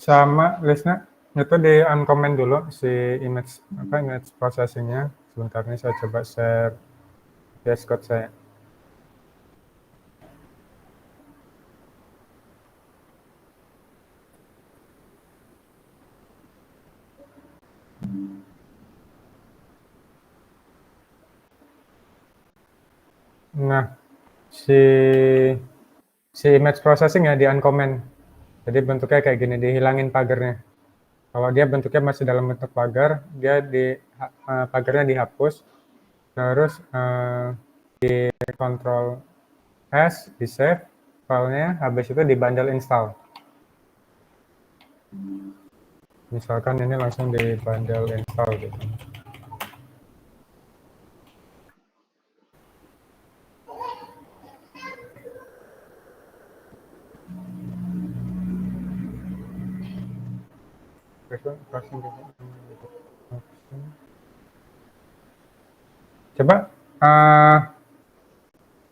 Sama Lisna, itu di uncomment dulu si image processingnya. Sebentar ini saya coba share VS Code saya. Nah, si image processing ya di uncomment. Jadi bentuknya kayak gini, dihilangin pagarnya. Kalau dia bentuknya masih dalam bentuk pagar, dia pagarnya dihapus, terus di Ctrl S, di save filenya, habis itu di bundle install. Misalkan ini langsung di bundle install gitu. Coba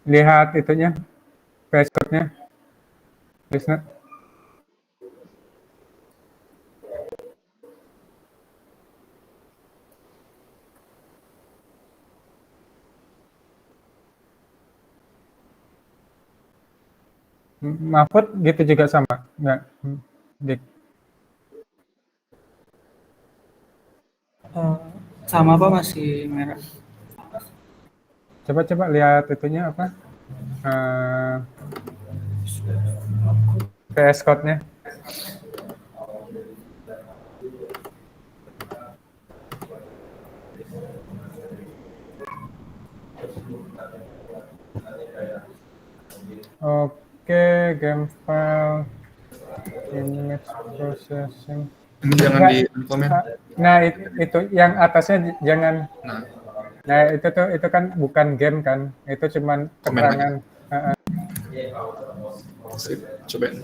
lihat itunya, passwordnya, listener. Mahfud gitu juga sama, nggak? Dik. Sama Pak, masih merah. Coba lihat itunya apa? VS Code-nya. Oke, game file, image processing. Ini jangan Nggak, di komen. Nah, itu yang atasnya jangan. Nah, Nah, itu kan bukan game kan, itu cuman komen keterangan. sip, cobain.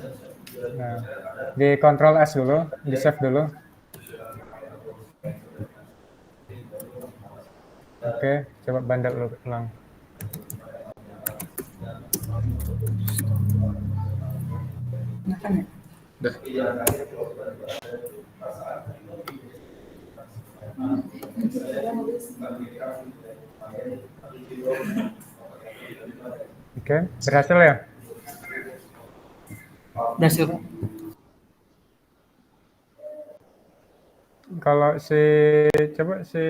Nah, di Ctrl S dulu, di save dulu. Oke, coba bundle ulang. Nah kan ya? Dah. Oke, berhasil ya? Berhasil Pak. Kalau coba si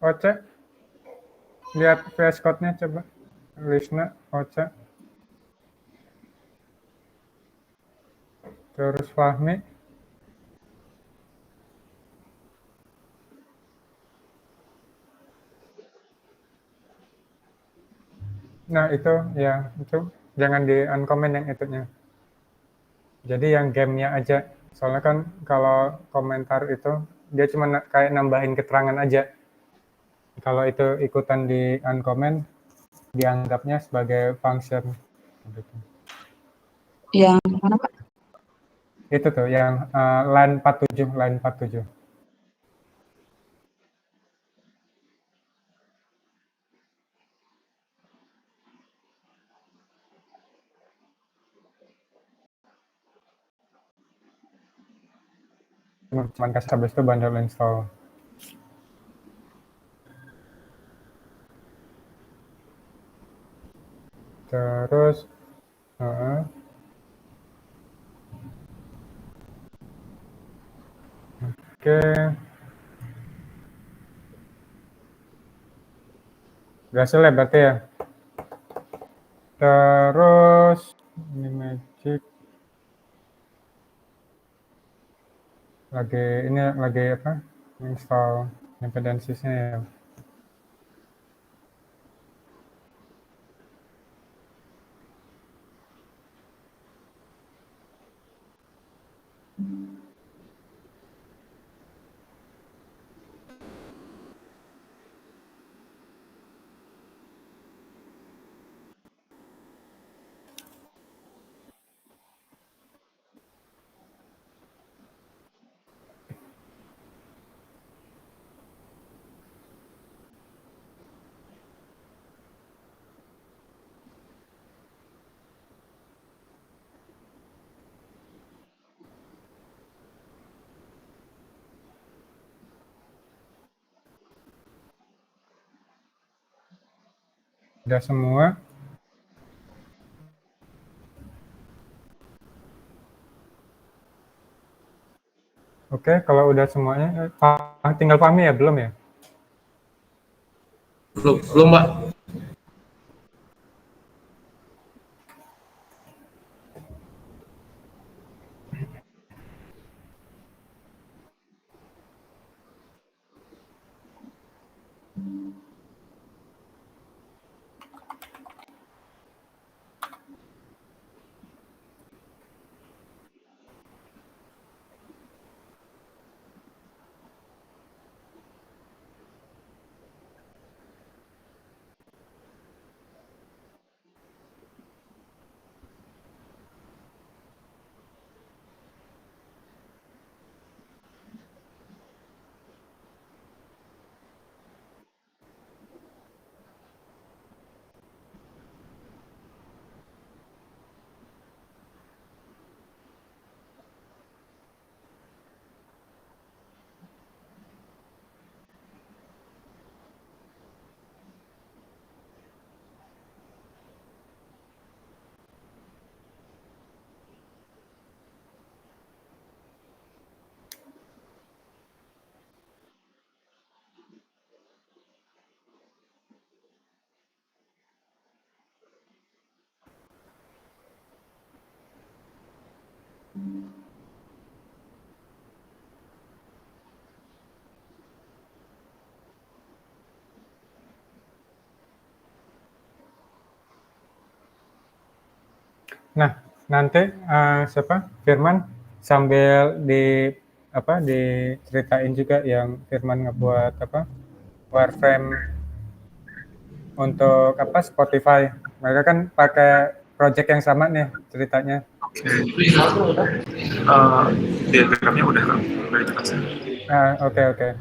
Oce, lihat VS Code-nya coba. Lisna, Oce. Terus Fahmi. Nah, itu jangan di uncomment yang itunya. Jadi yang gamenya aja. Soalnya kan kalau komentar itu dia cuma kayak nambahin keterangan aja. Kalau itu ikutan di uncomment, dianggapnya sebagai function. Gitu. Yang mana Pak? Itu tuh yang line 47. Cuman kasih habis itu bundle install. Terus oke. Berhasil ya berarti ya. Terus ini Magic lagi apa? Install dependencies-nya ya. Udah semua? Oke, kalau udah semuanya, tinggal Fahmi ya, belum ya? Belum, Mbak. Nah, nanti siapa? Firman sambil diceritain juga yang Firman ngebuat wireframe untuk Spotify. Mereka kan pakai project yang sama nih ceritanya. Diagramnya udah kan? Udah dijelasin. Oke.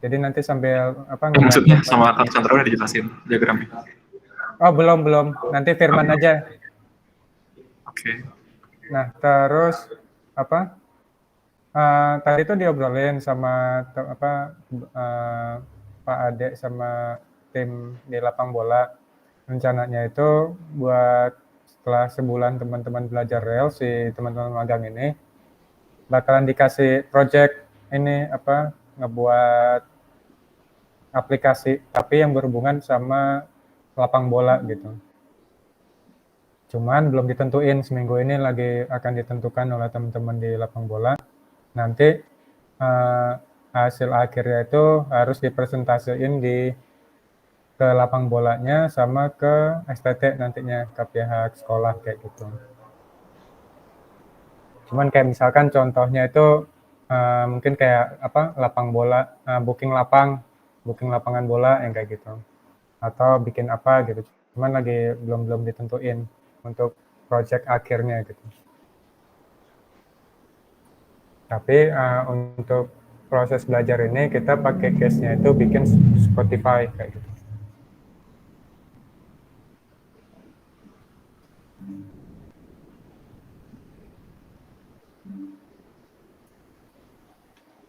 Jadi nanti sambil Maksudnya sama Cassandra udah dijelasin diagramnya. Oh, belum. Nanti Firman aja. Oke. Nah, terus tadi tuh diobrolin sama Pak Ade sama tim di lapang bola. Rencananya itu buat setelah sebulan teman-teman belajar rel, si teman-teman magang ini bakalan dikasih project ini ngebuat aplikasi tapi yang berhubungan sama lapang bola gitu. Cuman belum ditentuin, seminggu ini lagi akan ditentukan oleh teman-teman di lapang bola. Nanti hasil akhirnya itu harus dipresentasiin ke lapang bolanya sama ke STT nantinya, ke pihak sekolah kayak gitu. Cuman kayak misalkan contohnya itu mungkin kayak lapang bola, booking lapangan bola yang kayak gitu, atau bikin apa gitu. Cuman lagi belum ditentuin untuk project akhirnya gitu. Tapi untuk proses belajar ini kita pakai case-nya itu bikin Spotify kayak gitu.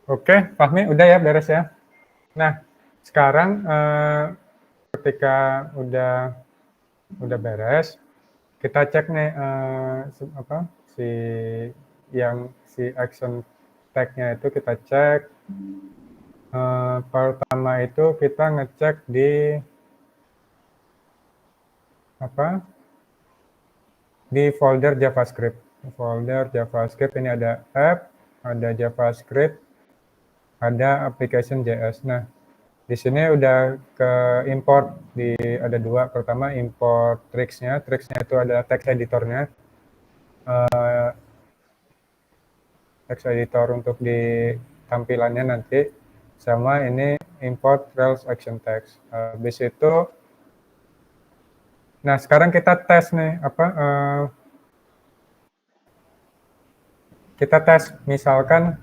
Oke, Fahmi udah ya, beres ya. Nah, sekarang ketika udah beres, kita cek nih si action tag-nya itu kita cek. Pertama itu kita ngecek di di folder JavaScript. Folder JavaScript ini ada app, ada JavaScript, ada application.js. Nah, di sini udah ke import ada dua. Pertama import Trix-nya itu ada text editornya. Text editor untuk di tampilannya nanti, sama ini import Rails action text. Habis itu, nah sekarang kita tes nih kita tes misalkan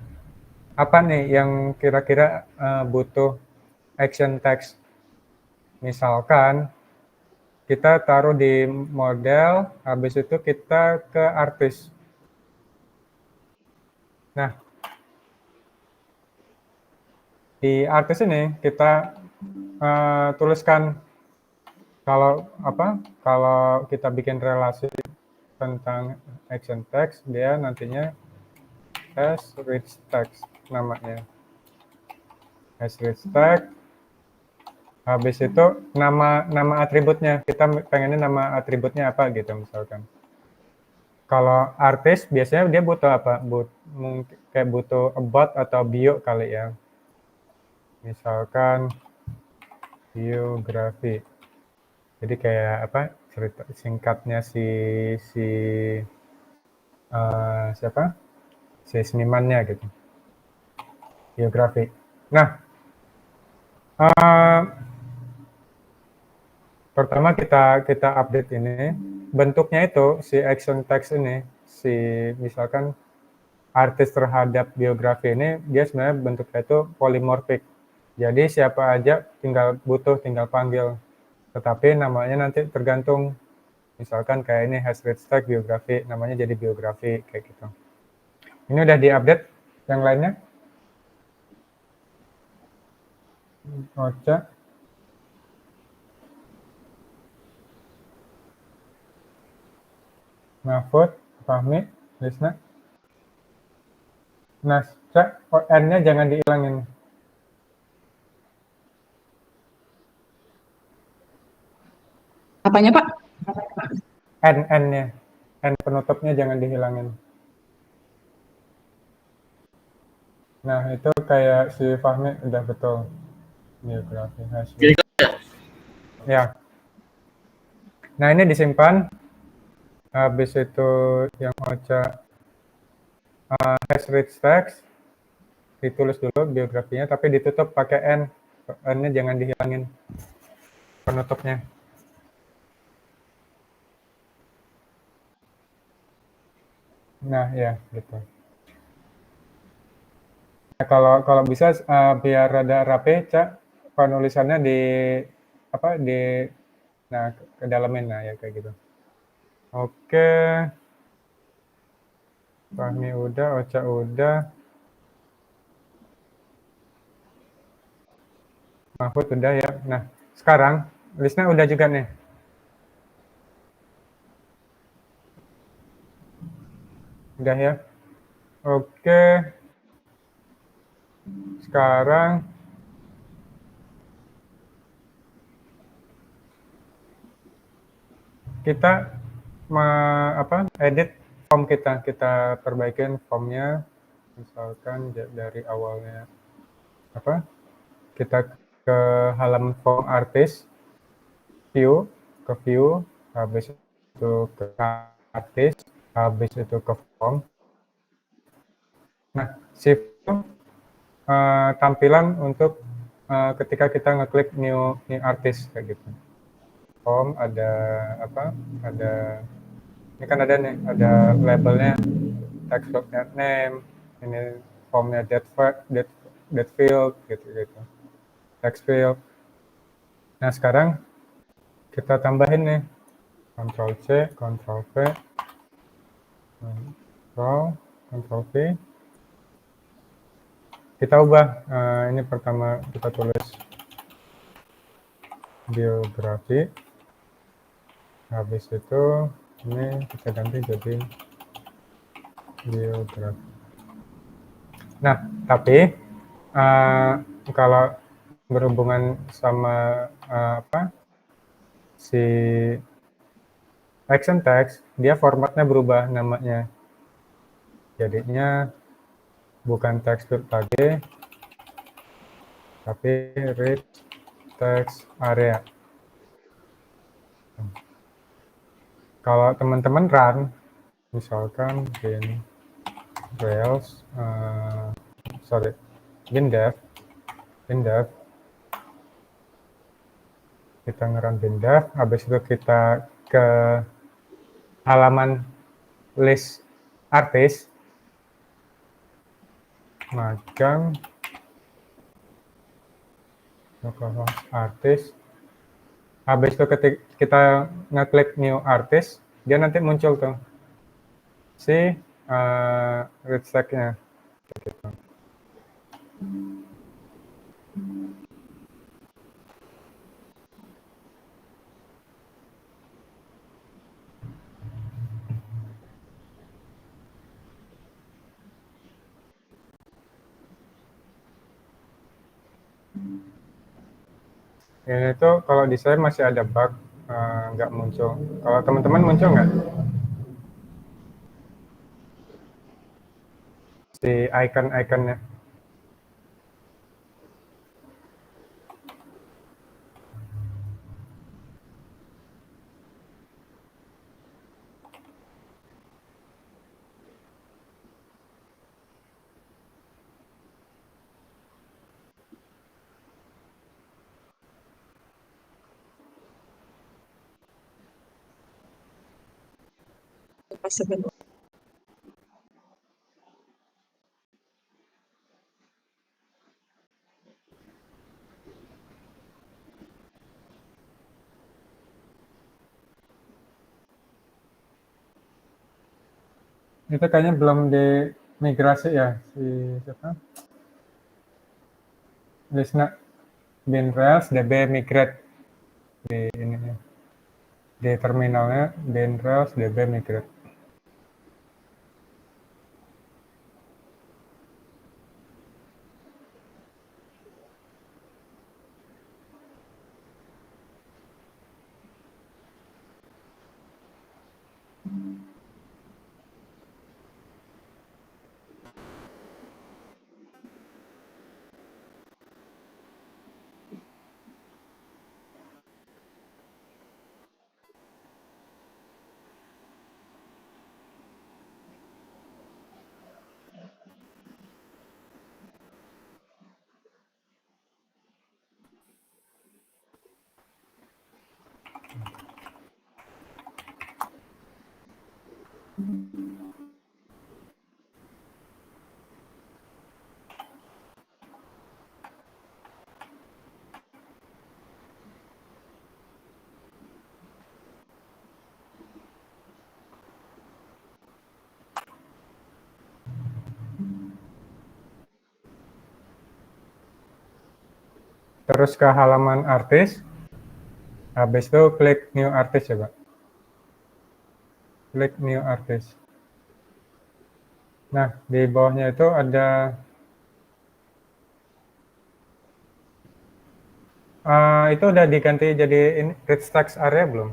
apa nih yang kira-kira butuh action text. Misalkan kita taruh di model, habis itu kita ke artis. Nah, di artis ini kita tuliskan Kalau kita bikin relasi tentang action text, dia nantinya has rich text namanya. Has rich text. Habis itu nama atributnya. Kita pengennya nama atributnya apa gitu misalkan. Kalau artis biasanya dia butuh apa? Mungkin kayak butuh about atau bio kali ya. Misalkan biografi. Jadi kayak apa? Cerita singkatnya si siapa? Si senimannya gitu. Biografi. Nah, pertama kita update ini. Bentuknya itu si action text ini, si misalkan artis terhadap biografi ini, dia sebenarnya bentuknya itu polymorphic. Jadi siapa aja tinggal panggil. Tetapi namanya nanti tergantung, misalkan kayak ini has rich text biografi, namanya jadi biografi kayak gitu. Ini udah diupdate yang lainnya? Ocha. Mahfud, Fahmi, Lisna. Nah, Cak, N-nya jangan dihilangin. Apanya, Pak? N-nya. N penutupnya jangan dihilangin. Nah, itu kayak si Fahmi udah betul. Biografi hasil. Ya. Nah, ini disimpan. Habis itu yang Ocha has rich text. Ditulis dulu biografinya, tapi ditutup pakai N. N-nya jangan dihilangin penutupnya. Nah, ya, gitu. Nah, kalau bisa biar rada rapi, Cak, penulisannya ke dalamin, nah ya kayak gitu. Oke. Fahmi udah, Ocha udah. Mahfud udah ya. Nah, sekarang Lisna udah juga nih. Udah ya. Oke. Sekarang kita edit form kita perbaikin formnya, misalkan dari awalnya kita ke halaman form artis, view, habis itu ke artis, habis itu ke form. Nah, si form tampilan untuk ketika kita ngeklik new artist kayak gitu. Form ada ini kan ada labelnya text name, ini formnya date field gitu text field. Nah, sekarang kita tambahin nih Ctrl C, Ctrl V, Ctrl V. Kita ubah, ini pertama kita tulis biografi, habis itu ini kita ganti jadi biografi. Nah, tapi kalau berhubungan sama si action text, dia formatnya berubah namanya. Jadinya bukan text field lagi, tapi rich text area. Kalau teman-teman run, misalkan bindev, kita nge-run bindev, habis itu kita ke halaman list artis, magang localhost artis, habis itu ketika kita ngeklik new artist, dia nanti muncul tuh si rich text-nya gitu. Ini tuh kalau di saya masih ada bug, nggak muncul. Kalau teman-teman muncul nggak si icon-iconnya? Sebentar. Itu kayaknya belum dimigrasi ya si siapa? Lisna bin Rails DB migrate di ini di terminalnya bin Rails DB migrate. Terus ke halaman artis, habis itu klik new artist ya Pak. Klik new artist. Nah, di bawahnya itu ada itu udah diganti jadi ini rich text area belum?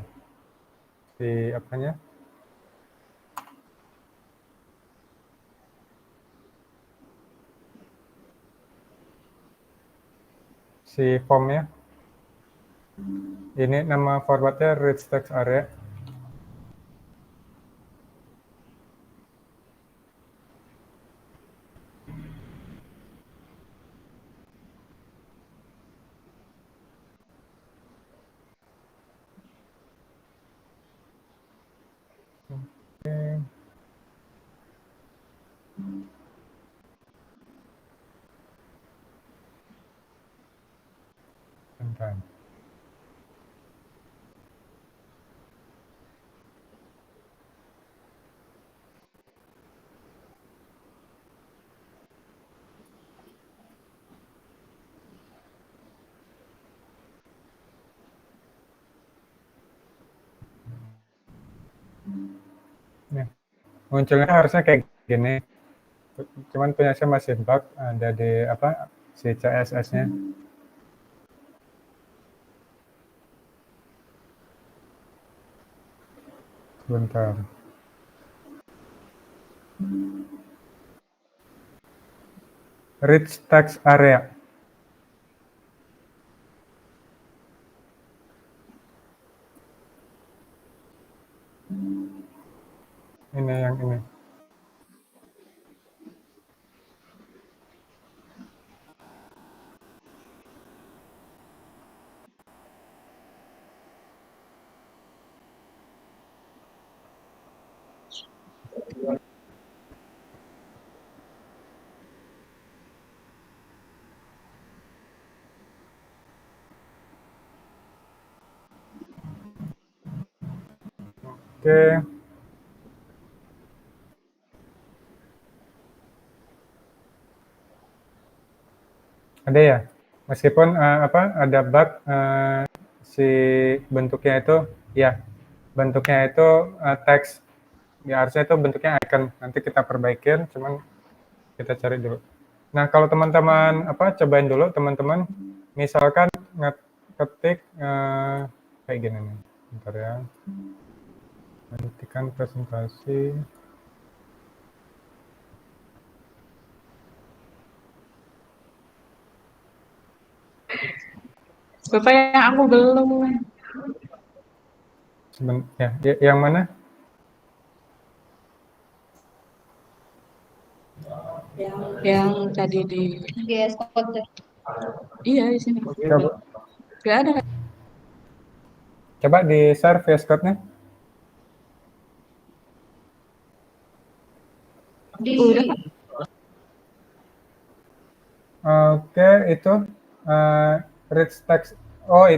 Di apanya? Si formnya. Ini nama formatnya rich text area. Oke. Bentar. Nih, munculnya harusnya kayak gini. Cuman punya saya masih bug, ada di apa si CSS-nya. Bentar. Rich text area. Ini yang ini. Oke. Ada ya? Meskipun apa ada bug si bentuknya itu ya bentuknya itu teks ya harusnya itu bentuknya icon. Nanti kita perbaikin, cuman kita cari dulu. Nah, kalau teman-teman apa cobain dulu teman-teman misalkan ketik kayak gini nih. Bentar ya. Nantikan presentasi. Bapak yang aku belum. Yang mana? Yang tadi di GS Code. Iya di sini. Coba, Gak ada. coba di share VS Code-nya. Udah. Oke, itu rich text. Oh,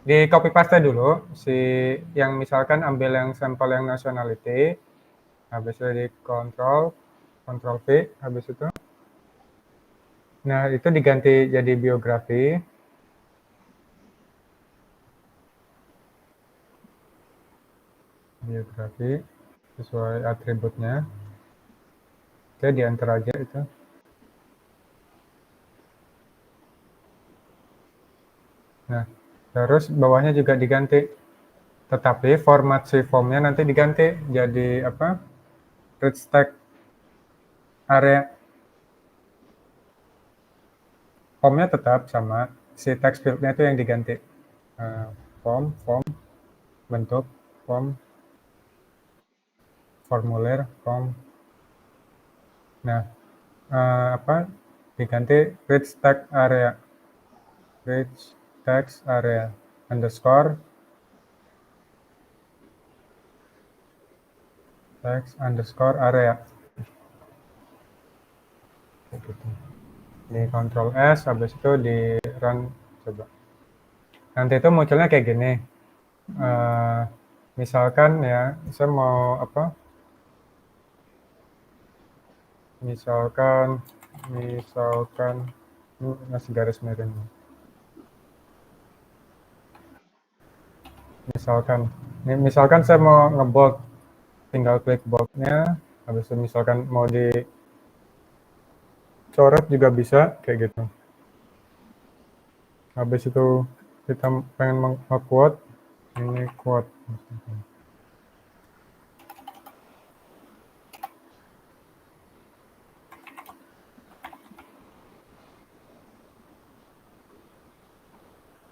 di copy paste dulu si yang misalkan ambil yang sampel yang nationality, habis itu di control V, habis itu. Nah, itu diganti jadi biografi. Biografi sesuai atributnya. Oke, di enter aja itu. Nah, terus bawahnya juga diganti. Tetapi format si formnya nanti diganti jadi apa? Rich text area. Formnya tetap sama, si text field-nya itu yang diganti. Form, bentuk, form, formulir, form. Nah, apa? Diganti rich text area. Rich text area underscore text underscore area. Gitu. Di Ctrl S, habis itu di run coba. Nanti itu munculnya kayak gini. Misalkan ya, saya mau apa? Misalkan ini masih garis miring. Misalkan saya mau ngebold, tinggal klik boldnya, habis itu misalkan mau dicoret juga bisa kayak gitu. Habis itu kita pengen nge-quote, ini quote.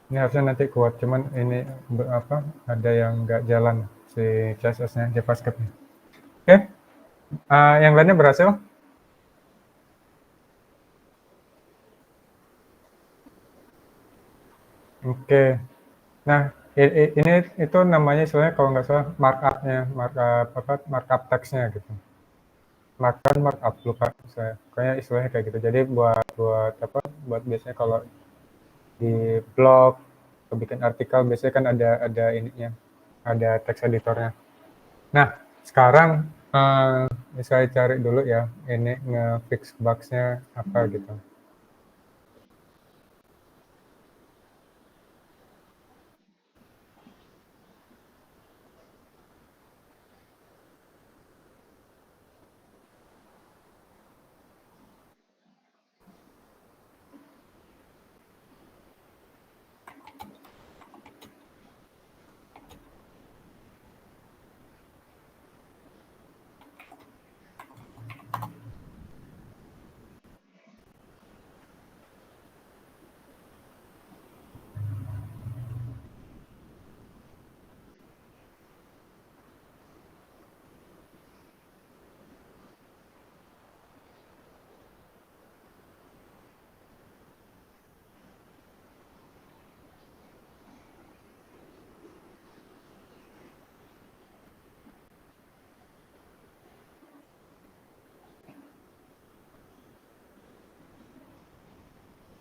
Ini harusnya nanti quote, cuman ini apa? Ada yang nggak jalan si CSS-nya, JavaScript-nya. Oke, yang lainnya berhasil? Oke. Nah, ini itu namanya istilahnya kalau nggak salah markup teksnya gitu. Markup lupa saya. Kayaknya istilahnya kayak gitu. Jadi buat biasanya kalau di blog atau bikin artikel biasanya kan ada ininya, ada teks editornya. Nah, sekarang saya cari dulu ya, ini nge-fix bugs-nya apa gitu.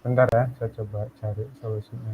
Bentar ya, saya coba cari solusinya.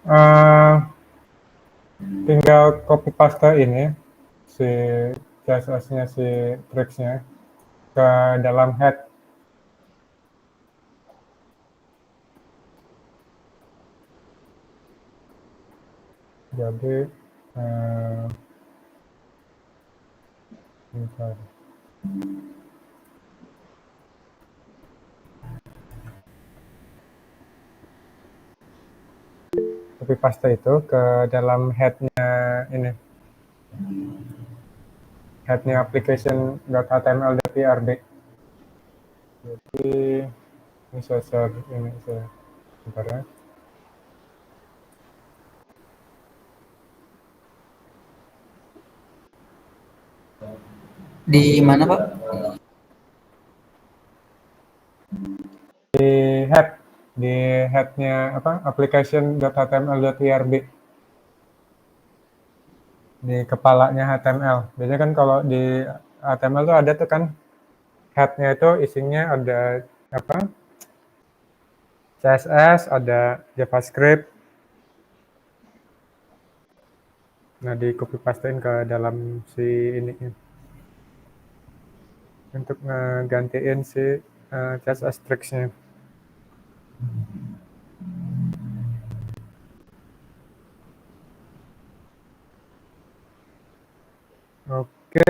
Eh, tinggal copy paste ini si CSS-nya si Trix-nya ke dalam head. Jadi bentar. Copy paste itu ke dalam head-nya ini. Head-nya application.html.prb. Jadi ini saya ini saya bentar ya. Di mana, Pak? Di head-nya apa? application.html.prb. Di kepalanya HTML. Biasanya kan kalau di HTML tuh ada tuh kan head-nya itu isinya ada apa? CSS, ada JavaScript. Nah, di copy pastein ke dalam si ini untuk ngegantiin si CSS Trix-nya. Oke.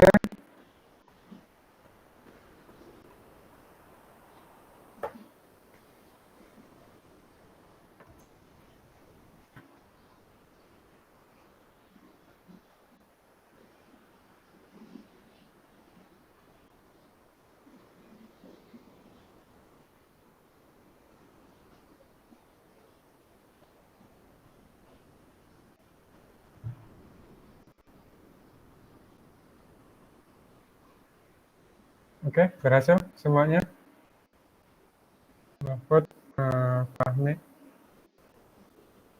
Oke, berhasil semuanya. Mahfud, Fahmi,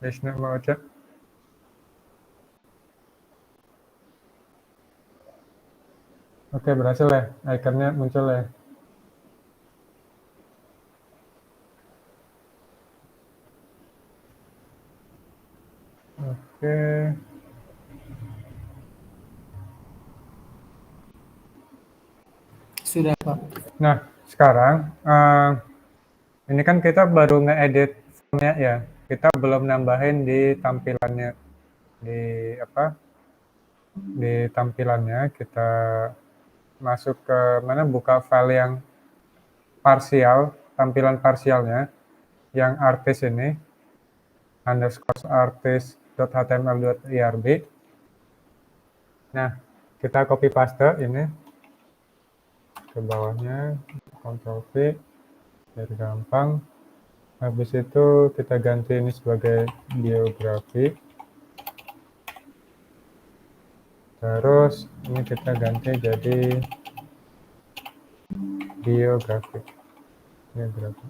Desna, Mauja. Oke, berhasil ya. Ikonnya muncul ya. Oke. Sudah, Pak. Nah, sekarang ini kan kita baru nge-edit formnya ya. Kita belum nambahin di tampilannya. Di apa? Di tampilannya kita masuk ke mana, buka file yang parsial, tampilan parsialnya yang artis ini _artist.html.irb. Nah, kita copy paste ini ke bawahnya, Ctrl V biar gampang. Habis itu kita ganti ini sebagai biografi. Terus ini kita ganti jadi biografi. Biografi.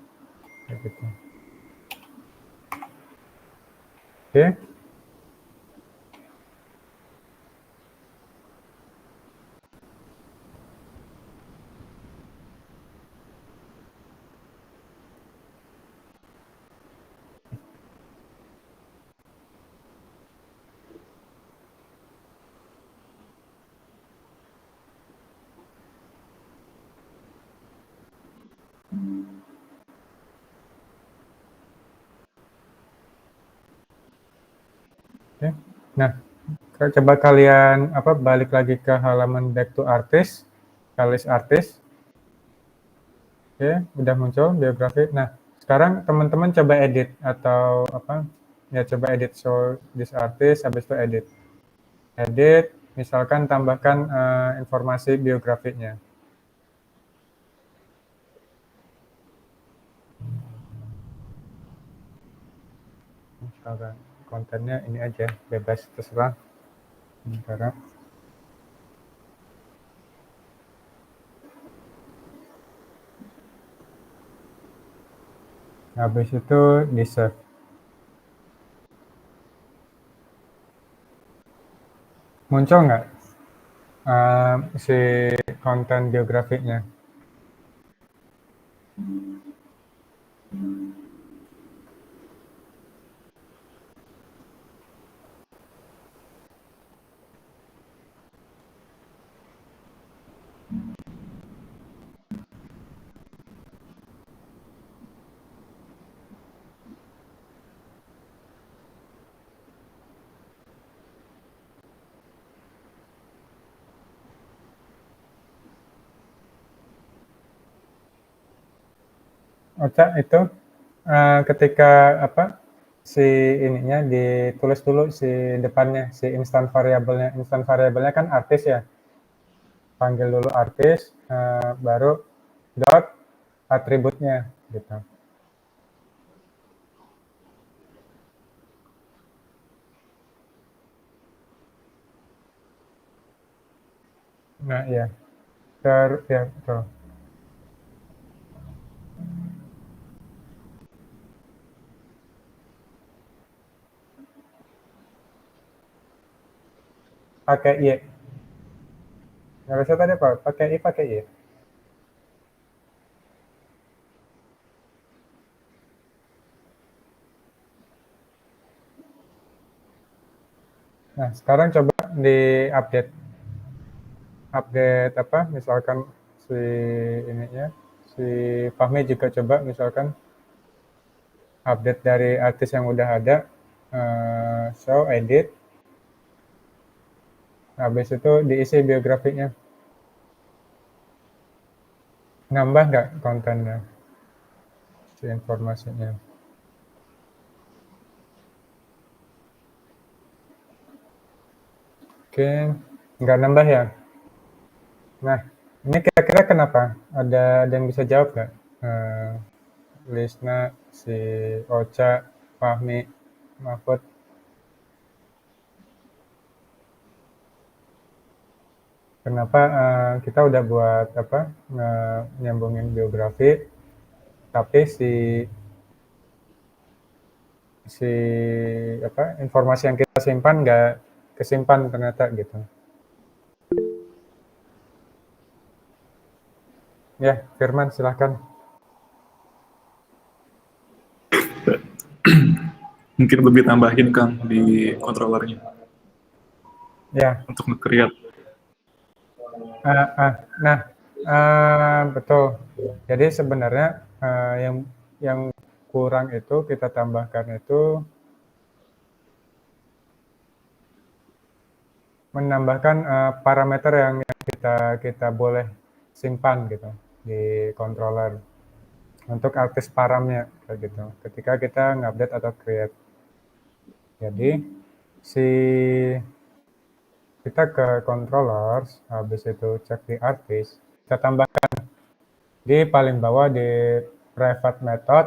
Kayak gitu. Oke. Oke. Nah, coba kalian balik lagi ke halaman back to artist, list artist. Oke, udah muncul biografi. Nah, sekarang teman-teman coba edit atau coba edit show this artist, habis itu edit. Edit, misalkan tambahkan informasi biografinya. Misalkan kontennya ini aja, bebas terserah. Sementara. Habis itu di save. Muncul nggak si konten biografinya? Ocha itu ketika apa si ininya ditulis dulu si depannya si instan variabelnya kan artis ya, panggil dulu artis baru dot atributnya gitu. Nah ya ya betul. Pakai y. Nggak bisa tadi apa? Pakai i pakai y. Nah, sekarang coba di-update. Update apa, misalkan si ininya, si Fahmi juga coba misalkan update dari artis yang udah ada, show, edit, habis itu diisi biografinya. Nambah nggak kontennya, si informasinya? Oke, nggak nambah ya? Nah, ini kira-kira kenapa? Ada yang bisa jawab nggak? Lisna, si Ocha, Fahmi, Mahfud. Kenapa kita udah buat apa nyambungin biografi, tapi si apa informasi yang kita simpan nggak kesimpan ternyata gitu. Ya, Firman silahkan. Mungkin lebih tambahin Kang di controllernya Ya. untuk nge-create. Nah, betul. Jadi sebenarnya yang kurang itu kita tambahkan itu menambahkan parameter yang kita boleh simpan gitu di controller untuk artis paramnya kayak gitu. Ketika kita ngupdate atau create. Jadi kita ke controllers, habis itu cek di artis, kita tambahkan di paling bawah di private method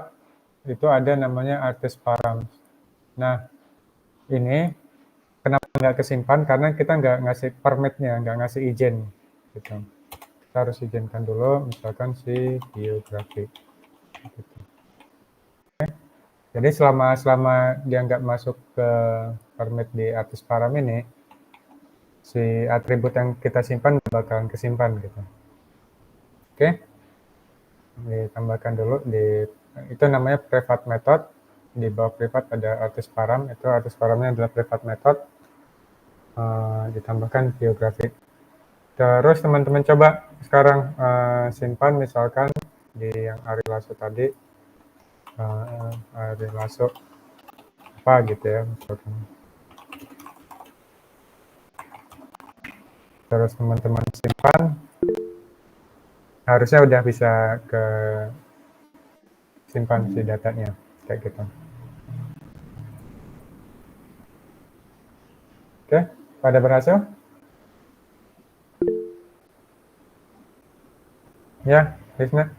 itu ada namanya artist params. Nah, ini kenapa nggak kesimpan? Karena kita nggak ngasih permitnya, nggak ngasih izin. Gitu. Kita harus izinkan dulu, misalkan si biografi. Gitu. Oke. Jadi selama dia nggak masuk ke permit di artist param ini, si atribut yang kita simpan bakalan kesimpan gitu. Oke. Ditambahkan dulu itu namanya private method. Di bawah private ada artist param, itu artist paramnya adalah private method. Ditambahkan biografi. Terus teman-teman coba sekarang simpan misalkan di yang Ari Lasso tadi, Ari Lasso apa gitu ya misalkan. Terus teman-teman simpan, harusnya udah bisa ke simpan si datanya kayak gitu. Oke, pada berhasil? Ya, Lisna.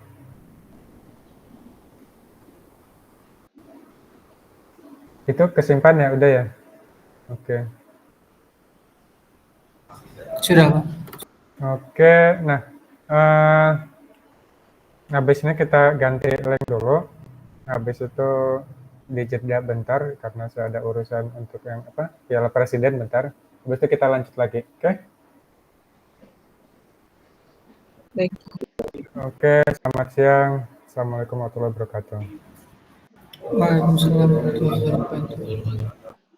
Itu kesimpan ya, udah ya? Oke. Sudah, Pak. Oke, nah, habis ini kita ganti link dulu. Habis itu dijeda bentar karena saya ada urusan untuk yang apa Piala Presiden bentar. Habis itu kita lanjut lagi, oke? Baik. Oke, selamat siang. Assalamualaikum warahmatullahi wabarakatuh. Waalaikumsalam warahmatullahi wabarakatuh.